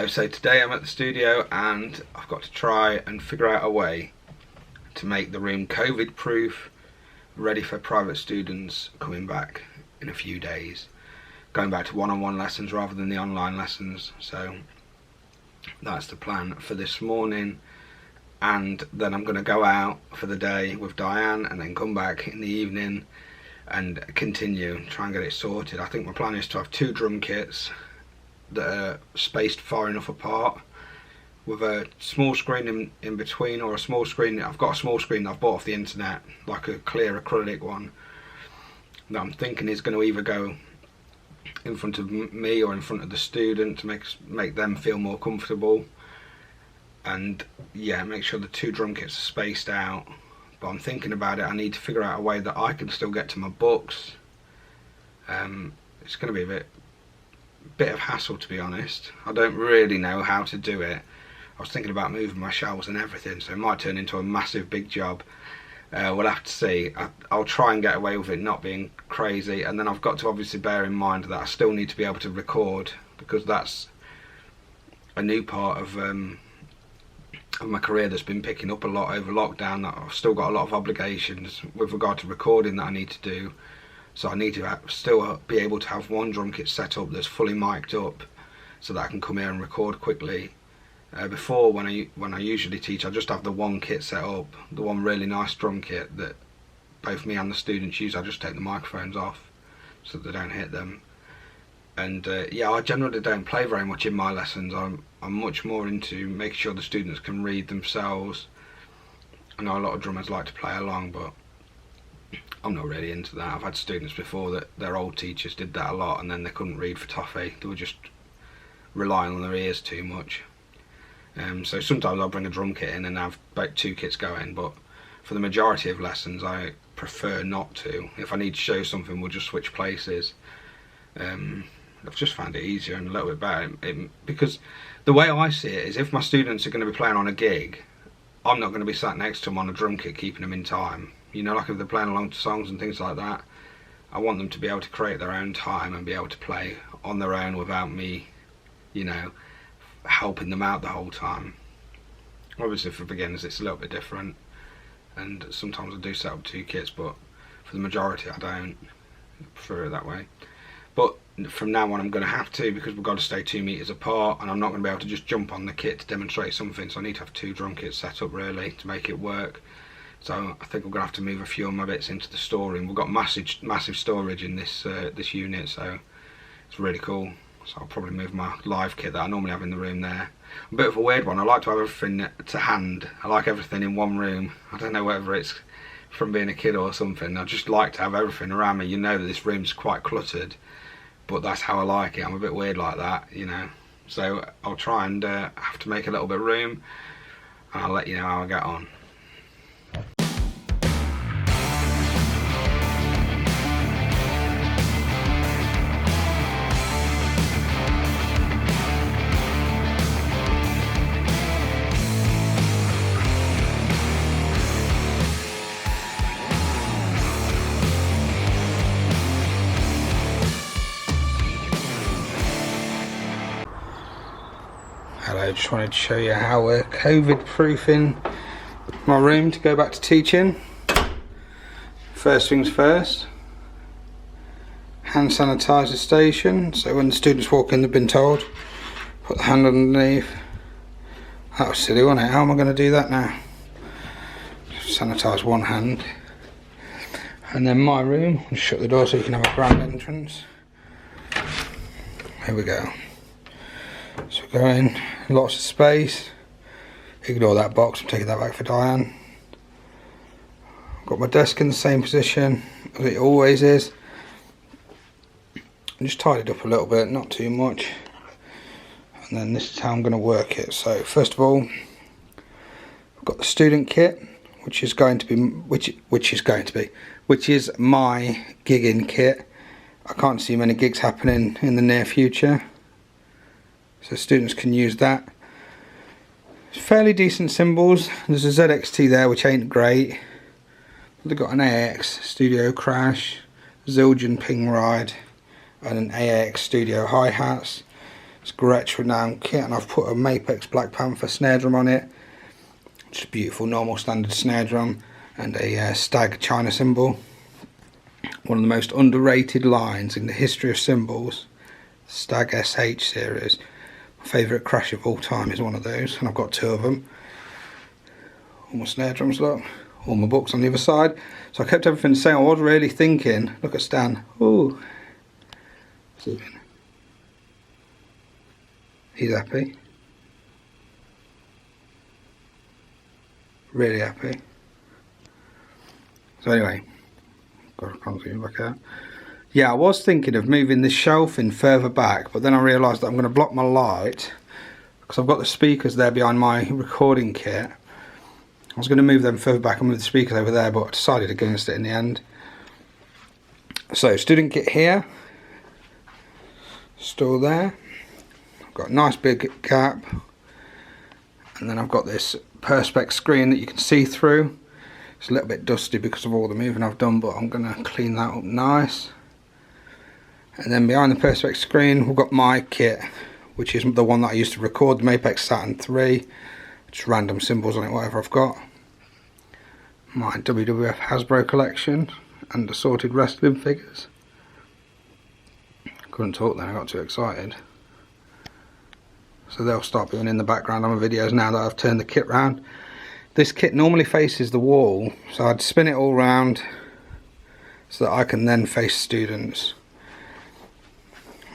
Hello, so today I'm at the studio and I've got to try and figure out a way to make the room COVID proof, ready for private students coming back in a few days, going back to one-on-one lessons rather than the online lessons. So that's the plan for this morning, and then I'm going to go out for the day with Diane and then come back in the evening and continue, try and get it sorted. I think my plan is to have 2 drum kits that are spaced far enough apart with a small screen in between, or a small screen. I've got a small screen that I've bought off the internet, like a clear acrylic one, that I'm thinking is going to either go in front of me or in front of the student to make them feel more comfortable, and yeah, make sure the 2 drum kits are spaced out. But I'm thinking about it, I need to figure out a way that I can still get to my books. It's going to be a bit of hassle, to be honest. I don't really know how to do it. I was thinking about moving my shelves and everything, so it might turn into a massive big job. We'll have to see. I'll try and get away with it not being crazy, and then I've got to obviously bear in mind that I still need to be able to record, because that's a new part of my career that's been picking up a lot over lockdown. That I've still got a lot of obligations with regard to recording that I need to do. So I need to still be able to have 1 drum kit set up that's fully mic'd up, so that I can come here and record quickly. Before, when I usually teach, I just have the 1 kit set up, the one really nice drum kit that both me and the students use. I just take the microphones off so that they don't hit them. And yeah, I generally don't play very much in my lessons. I'm much more into making sure the students can read themselves. I know a lot of drummers like to play along, but I'm not really into that. I've had students before that their old teachers did that a lot, and then they couldn't read for toffee. They were just relying on their ears too much. So sometimes I'll bring a drum kit in and have about 2 kits going, but for the majority of lessons I prefer not to. If I need to show something, we'll just switch places. I've just found it easier and a little bit better, because the way I see it is, if my students are going to be playing on a gig, I'm not going to be sat next to them on a drum kit keeping them in time. You know, like if they're playing along to songs and things like that, I want them to be able to create their own time and be able to play on their own without me, you know, helping them out the whole time. Obviously for beginners it's a little bit different, and sometimes I do set up 2 kits, but for the majority I don't. I prefer it that way. But from now on I'm going to have to, because we've got to stay 2 meters apart, and I'm not going to be able to just jump on the kit to demonstrate something, so I need to have 2 drum kits set up really to make it work. So I think we're going to have to move a few of my bits into the storeroom. We've got massive storage in this this unit, so it's really cool. So I'll probably move my live kit that I normally have in the room there. A bit of a weird one. I like to have everything to hand. I like everything in one room. I don't know whether it's from being a kid or something. I just like to have everything around me. You know that this room's quite cluttered, but that's how I like it. I'm a bit weird like that, you know. So I'll try and have to make a little bit of room, and I'll let you know how I get on. Hello, just wanted to show you how we're COVID proofing my room to go back to teaching. First things first, hand sanitizer station, so when the students walk in they've been told, put the hand underneath. That was silly, wasn't it? How am I going to do that now? Sanitize one hand. And then my room, I'll shut the door so you can have a grand entrance. Here we go. So we go in, lots of space. Ignore that box, I'm taking that back for Diane. I've got my desk in the same position as it always is. I just tidied up a little bit, not too much. And then this is how I'm going to work it. So first of all, I've got the student kit, which is my gigging kit. I can't see many gigs happening in the near future, so students can use that. It's fairly decent cymbals. There's a ZXT there which ain't great. They've got an AAX Studio Crash, Zildjian Ping Ride, and an AAX Studio hi-hats. It's Gretsch renowned kit, and I've put a Mapex Black Panther snare drum on it. Just a beautiful normal standard snare drum, and a Stag China cymbal. One of the most underrated lines in the history of cymbals, Stag SH series. My favourite crash of all time is one of those, and I've got 2 of them. All my snare drums, look, all my books on the other side. So I kept everything the same. I was really thinking, look at Stan, ooh, he's happy, really happy. So anyway, got to zoom back out. Yeah, I was thinking of moving this shelving further back, but then I realised that I'm going to block my light because I've got the speakers there behind my recording kit. I was going to move them further back and move the speakers over there, but I decided against it in the end. So, student kit here, still there. I've got a nice big cap, and then I've got this perspex screen that you can see through. It's a little bit dusty because of all the moving I've done, but I'm going to clean that up nice. And then behind the perspex screen we've got my kit, which is the one that I used to record, the Mapex Saturn 3. Just random cymbals on it, whatever I've got. My WWF Hasbro collection and assorted wrestling figures. Couldn't talk then, I got too excited. So they'll start being in the background on my videos now that I've turned the kit round. This kit normally faces the wall, so I'd spin it all round so that I can then face students.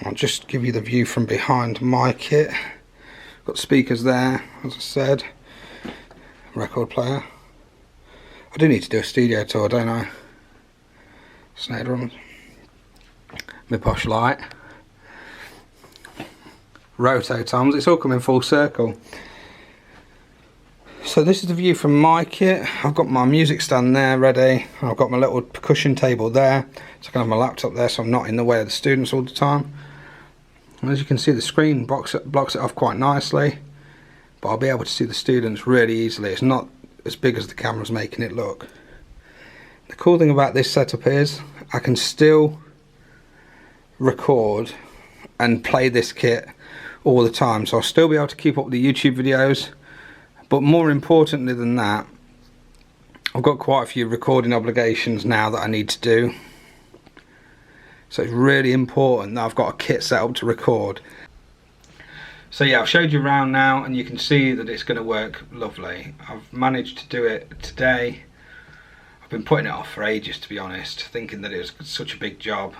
I'll just give you the view from behind my kit. Got speakers there, as I said. Record player. I do need to do a studio tour, don't I? Snare drums. My posh light. Rototoms. It's all coming full circle. So this is the view from my kit. I've got my music stand there ready. I've got my little percussion table there. So I can have my laptop there so I'm not in the way of the students all the time. And as you can see, the screen blocks it off quite nicely, but I'll be able to see the students really easily. It's not as big as the camera's making it look. The cool thing about this setup is I can still record and play this kit all the time, so I'll still be able to keep up with the YouTube videos, but more importantly than that, I've got quite a few recording obligations now that I need to do. So it's really important that I've got a kit set up to record. So yeah, I've showed you around now and you can see that it's going to work lovely. I've managed to do it today. I've been putting it off for ages, to be honest, thinking that it was such a big job.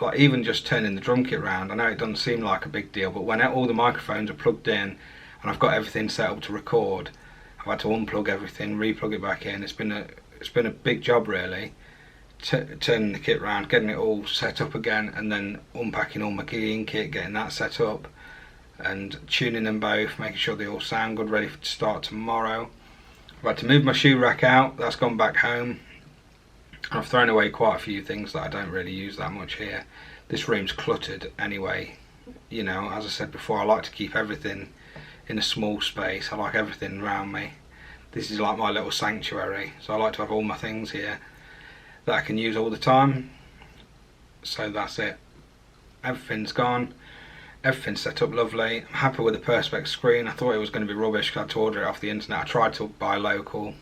Like even just turning the drum kit around, I know it doesn't seem like a big deal, but when all the microphones are plugged in and I've got everything set up to record, I've had to unplug everything, replug it back in. It's been a big job really. Turning the kit around, getting it all set up again, and then unpacking all my keying kit, getting that set up, and tuning them both, making sure they all sound good, ready to start tomorrow. I've had to move my shoe rack out, that's gone back home. I've thrown away quite a few things that I don't really use that much here. This room's cluttered anyway. You know, as I said before, I like to keep everything in a small space. I like everything around me. This is like my little sanctuary, so I like to have all my things here that I can use all the time. So that's it. Everything's gone. Everything's set up lovely. I'm happy with the perspex screen. I thought it was going to be rubbish because I had to order it off the internet. I tried to buy local.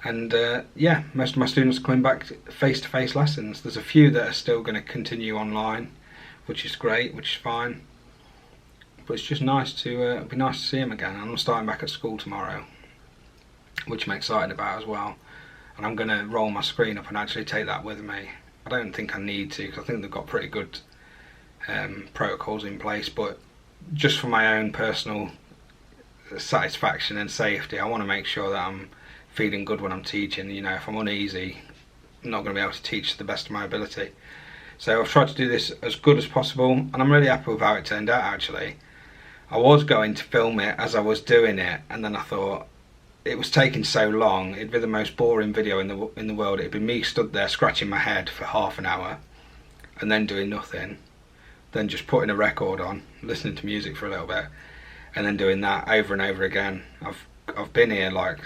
And yeah, most of my students are coming back face-to-face lessons. There's a few that are still going to continue online, which is great, which is fine. But it's just nice to be nice to see them again. And I'm starting back at school tomorrow, which I'm excited about as well. And I'm going to roll my screen up and actually take that with me. I don't think I need to, because I think they've got pretty good protocols in place, but just for my own personal satisfaction and safety, I want to make sure that I'm feeling good when I'm teaching. You know, if I'm uneasy, I'm not going to be able to teach to the best of my ability. So I've tried to do this as good as possible, and I'm really happy with how it turned out actually. I was going to film it as I was doing it, and then I thought, it was taking so long, it'd be the most boring video in the world. It'd be me stood there scratching my head for half an hour and then doing nothing, then just putting a record on, listening to music for a little bit, and then doing that over and over again. I've been here like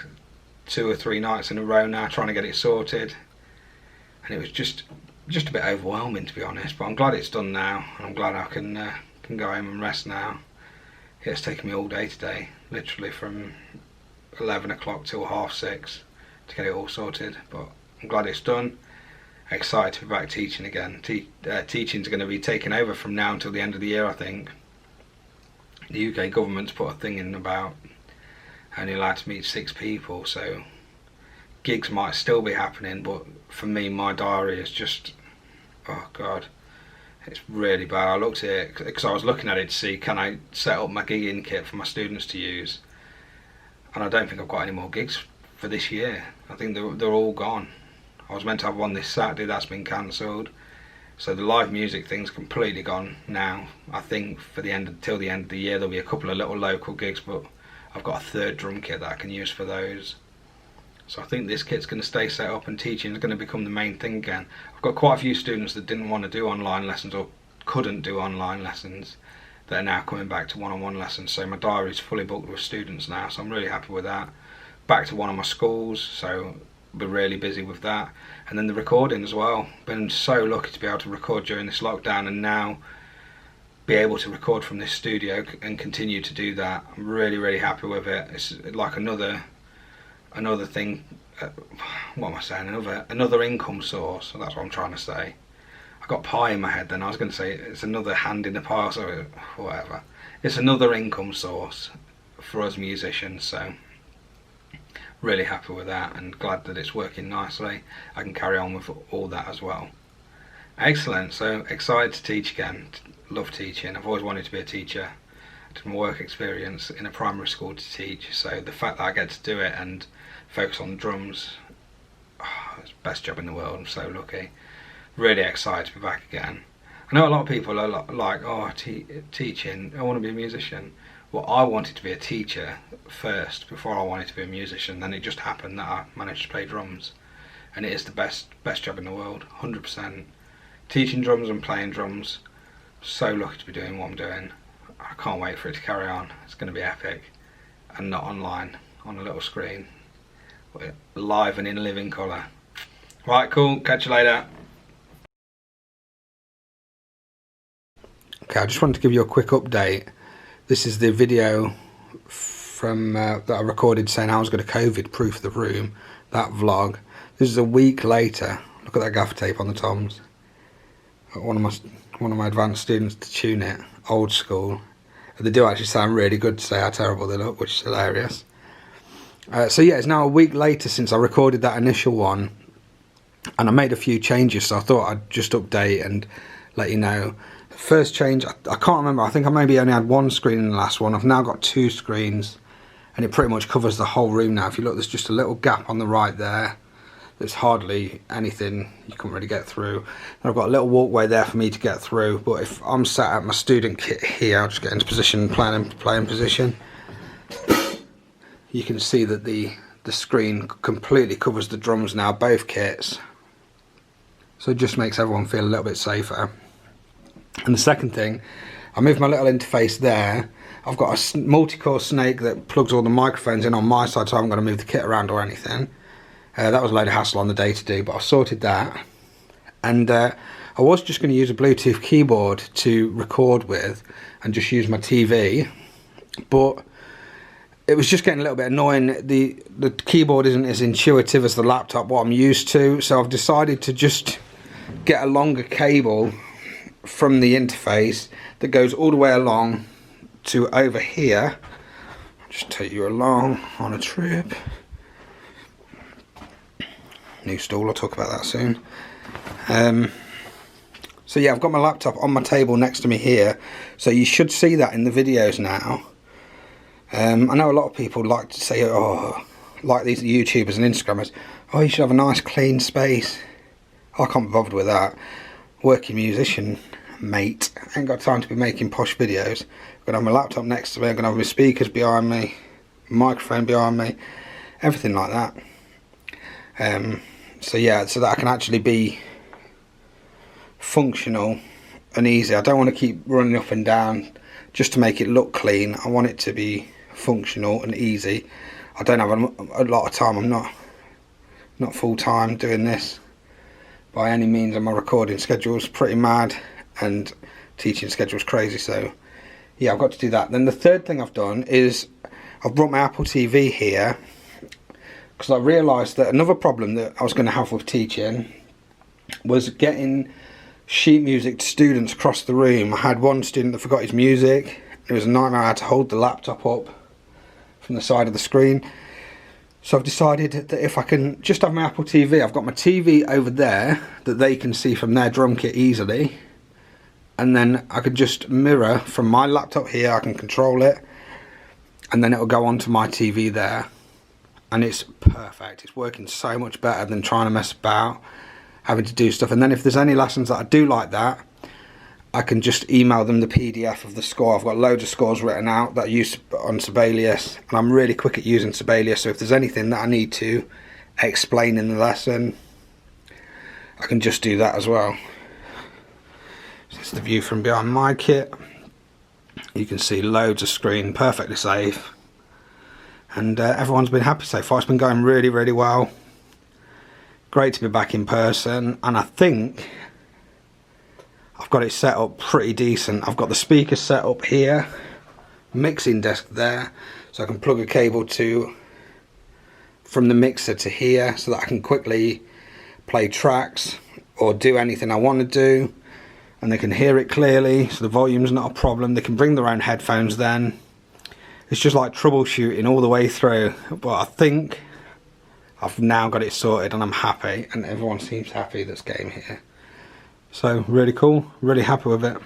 2 or 3 nights in a row now trying to get it sorted, and it was just a bit overwhelming, to be honest. But I'm glad it's done now, and I'm glad I can can go home and rest now. It's taken me all day today, literally from 11 o'clock till 6:30 to get it all sorted, but I'm glad it's done. Excited to be back teaching again. Teaching's going to be taken over from now until the end of the year, I think. The UK government's put a thing in about only allowed to meet 6 people, so gigs might still be happening, but for me my diary is just, oh god, it's really bad. I looked at it because I was looking at it to see can I set up my gigging kit for my students to use, and I don't think I've got any more gigs for this year. I think they're all gone. I was meant to have one this Saturday, that's been cancelled. So the live music thing's completely gone now. I think for till the end of the year there'll be a couple of little local gigs, but I've got a 3rd drum kit that I can use for those. So I think this kit's going to stay set up and teaching is going to become the main thing again. I've got quite a few students that didn't want to do online lessons or couldn't do online lessons that are now coming back to one-on-one lessons. So my diary's fully booked with students now, so I'm really happy with that. Back to one of my schools, so we're really busy with that. And then the recording as well. Been so lucky to be able to record during this lockdown and now be able to record from this studio and continue to do that. I'm really happy with it. It's like another thing, what am I saying, another income source. So that's what I'm trying to say. I got pie in my head then. I was going to say it's another hand in the pie, or whatever. It's another income source for us musicians, so really happy with that and glad that it's working nicely. I can carry on with all that as well. Excellent, so excited to teach again. Love teaching. I've always wanted to be a teacher. I did my work experience in a primary school to teach, so the fact that I get to do it and focus on drums, it's the best job in the world. I'm so lucky. Really excited to be back again. I know a lot of people are like, oh, teaching, I want to be a musician. Well, I wanted to be a teacher first before I wanted to be a musician. Then it just happened that I managed to play drums, and it is the best job in the world, 100%. Teaching drums and playing drums, so lucky to be doing what I'm doing. I can't wait for it to carry on. It's going to be epic, and not online, on a little screen, but live and in living colour. Right, cool, catch you later. Okay, I just wanted to give you a quick update. This is the video from that I recorded saying I was going to COVID-proof the room, that vlog. This is a week later. Look at that gaffer tape on the toms. One of my advanced students to tune it, old school. They do actually sound really good to say how terrible they look, which is hilarious. So yeah, it's now a week later since I recorded that initial one, and I made a few changes, so I thought I'd just update and let you know. First change, I can't remember, I think I maybe only had 1 screen in the last one. I've now got 2 screens and it pretty much covers the whole room now. If you look, there's just a little gap on the right there. There's hardly anything you can really get through. And I've got a little walkway there for me to get through, but if I'm sat at my student kit here, I'll just get into position, playing position. You can see that the screen completely covers the drums now, both kits. So it just makes everyone feel a little bit safer. And the second thing, I moved my little interface there. I've got a multi-core snake that plugs all the microphones in on my side, so I haven't got to move the kit around or anything. That was a load of hassle on the day to do, but I've sorted that. And I was just going to use a Bluetooth keyboard to record with and just use my TV, but it was just getting a little bit annoying. The keyboard isn't as intuitive as the laptop, what I'm used to, so I've decided to just get a longer cable from the interface that goes all the way along to over here. I'll just take you along on a trip. New stool, I'll talk about that soon. So yeah, I've got my laptop on my table next to me here, so you should see that in the videos now. I know a lot of people like to say, oh, like these YouTubers and Instagrammers, oh, you should have a nice clean space. I can't be bothered with that. Working musician, mate, I ain't got time to be making posh videos. I'm gonna have my laptop next to me, I'm gonna have my speakers behind me, microphone behind me, everything like that. So yeah, so that I can actually be functional and easy. I don't want to keep running up and down just to make it look clean. I want it to be functional and easy. I don't have a lot of time. I'm not full time doing this by any means, and my recording schedule is pretty mad, and teaching schedule's crazy, so yeah, I've got to do that. Then the third thing I've done is I've brought my Apple TV here because I realised that another problem that I was going to have with teaching was getting sheet music to students across the room. I had one student that forgot his music. It was a nightmare. I had to hold the laptop up from the side of the screen. So I've decided that if I can just have my Apple TV, I've got my TV over there that they can see from their drum kit easily, and then I can just mirror from my laptop here, I can control it, and then it'll go onto my TV there, and it's perfect. It's working so much better than trying to mess about, having to do stuff. And then if there's any lessons that I do like that, I can just email them the PDF of the score. I've got loads of scores written out that I use on Sibelius, and I'm really quick at using Sibelius, so if there's anything that I need to explain in the lesson, I can just do that as well. So it's the view from behind my kit. You can see loads of screen, perfectly safe, and everyone's been happy so far. It's been going really, really well. Great to be back in person, and I think I've got it set up pretty decent. I've got the speakers set up here, mixing desk there, so I can plug a cable from the mixer to here so that I can quickly play tracks or do anything I want to do, and they can hear it clearly, so the volume's not a problem. They can bring their own headphones then. It's just like troubleshooting all the way through, but I think I've now got it sorted and I'm happy, and everyone seems happy that's getting here. So really cool, really happy with it.